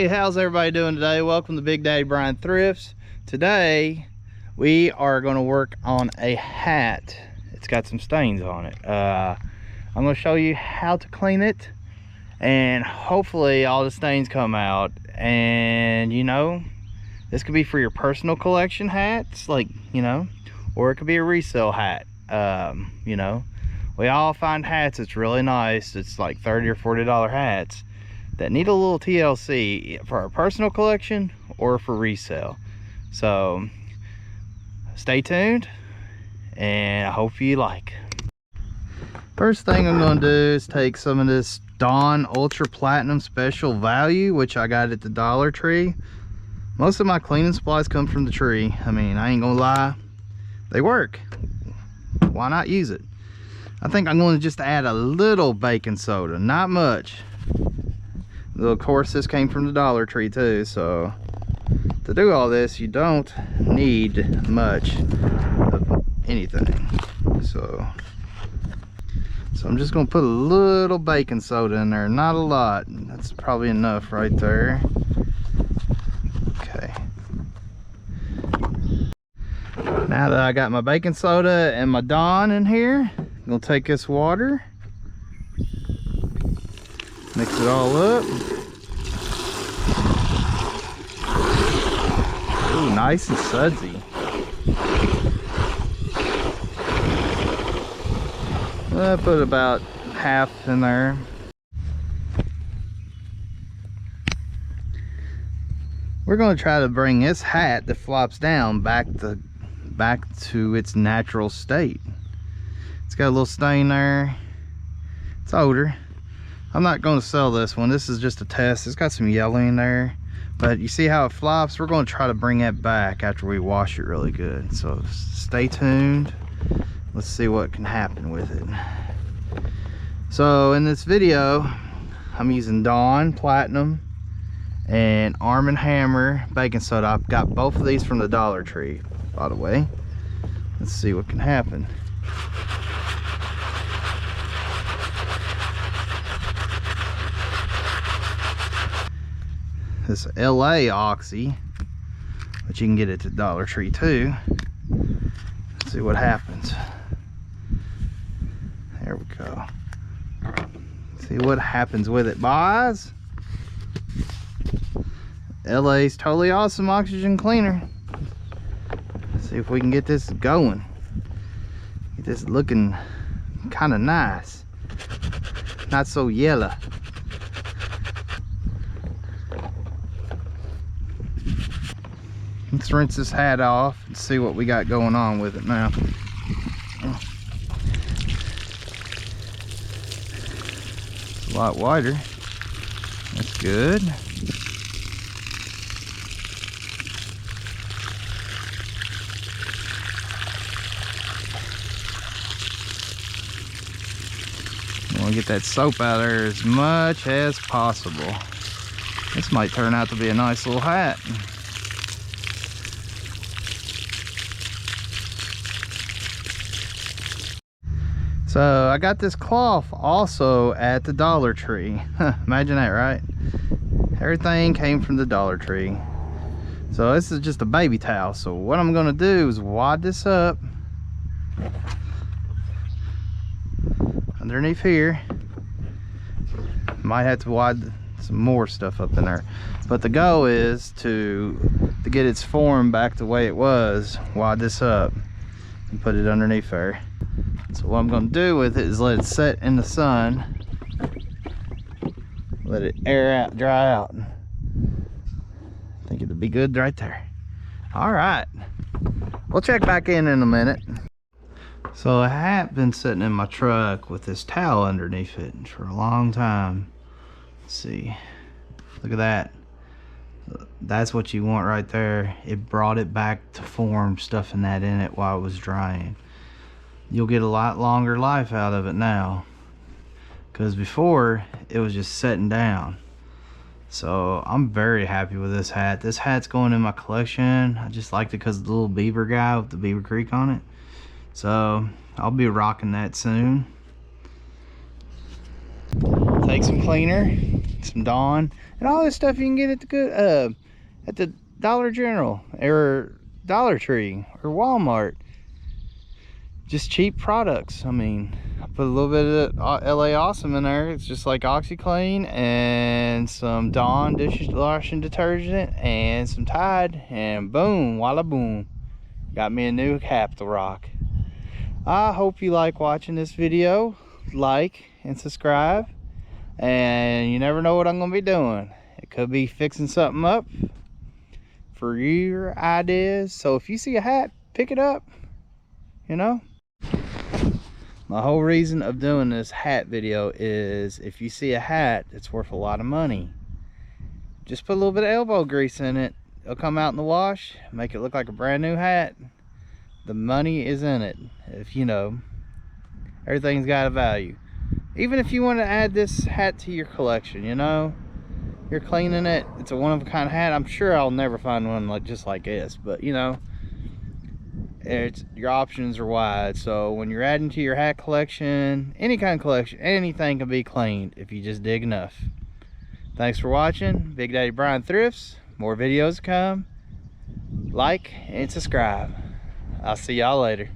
Hey, how's everybody doing today? Welcome to Big Daddy Brian Thrifts. Today we are going to work on a hat. It's got some stains on it. I'm going to show you how to clean it, and hopefully all the stains come out. And you know, this could be for your personal collection hats, like, you know, or it could be a resale hat. You know, we all find hats that's really nice. It's like $30 or $40 hats that need a little TLC for our personal collection or for resale. So stay tuned and I hope you like. First thing I'm going to do is take some of this Dawn Ultra Platinum Special Value, which I got at the Dollar Tree. Most of my cleaning supplies come from the tree. I mean, I ain't gonna lie, they work. Why not use it? I think I'm going to just add a little baking soda, not much. Of course, this came from the Dollar Tree too, so to do all this you don't need much of anything. So I'm just gonna put a little baking soda in there, not a lot. That's probably enough right there. Okay, now that I got my baking soda and my Dawn in here, I'm gonna take this water, mix it all up. Ooh, nice and sudsy. I put about half in there. We're going to try to bring this hat that flops down back to its natural state. It's got a little stain there. It's older. I'm not going to sell this one. This is just a test. It's got some yellow in there, but you see how it flops? We're going to try to bring that back after we wash it really good. So stay tuned. Let's see what can happen with it. So in this video, I'm using Dawn Platinum and Arm & Hammer baking soda. I've got both of these from the Dollar Tree, by the way. Let's see what can happen. This LA Oxy, but you can get it at Dollar Tree too. Let's see what happens. There we go. See what happens with it, boys. LA's totally awesome oxygen cleaner. Let's see if we can get this going. Get this looking kind of nice. Not so yellow. Let's rinse this hat off and see what we got going on with it now. It's a lot wider. That's good. I want to get that soap out of there as much as possible. This might turn out to be a nice little hat. So I got this cloth also at the Dollar Tree. Imagine that, right? Everything came from the Dollar Tree. So this is just a baby towel. So what I'm gonna do is wad this up underneath here. Might have to wad some more stuff up in there, but the goal is to get its form back the way it was. Wad this up and put it underneath there. So what I'm going to do with it is let it set in the sun, let it air out, dry out. I think it'll be good right there. All right, we'll check back in a minute. So I have been sitting in my truck with this towel underneath it for a long time. Let's see, look at that. That's what you want right there. It brought it back to form, stuffing that in it while it was drying. You'll get a lot longer life out of it now, because before it was just setting down. So I'm very happy with this hat. This hat's going in my collection. I just liked it because of the little beaver guy with the Beaver Creek on it. So I'll be rocking that soon. Take some cleaner, some Dawn, and all this stuff you can get at the Dollar General or Dollar Tree or Walmart. Just cheap products. I mean, I put a little bit of LA Awesome in there. It's just like OxiClean and some Dawn dishwashing detergent and some Tide, and boom, walla boom, got me a new cap to rock. I hope you like watching this video. Like and subscribe, and you never know what I'm gonna be doing. It could be fixing something up for your ideas. So if you see a hat, pick it up, you know. My whole reason of doing this hat video is if you see a hat that's worth a lot of money, just put a little bit of elbow grease in it. It'll come out in the wash, make it look like a brand new hat. The money is in it. If you know, everything's got a value. Even if you want to add this hat to your collection, you know, you're cleaning it, it's a one-of-a-kind hat. I'm sure I'll never find one like just like this, but you know, your options are wide. So when you're adding to your hat collection, any kind of collection, anything can be cleaned if you just dig enough. Thanks for watching. Big Daddy Brian Thrifts. More videos to come. Like and subscribe. I'll see y'all later.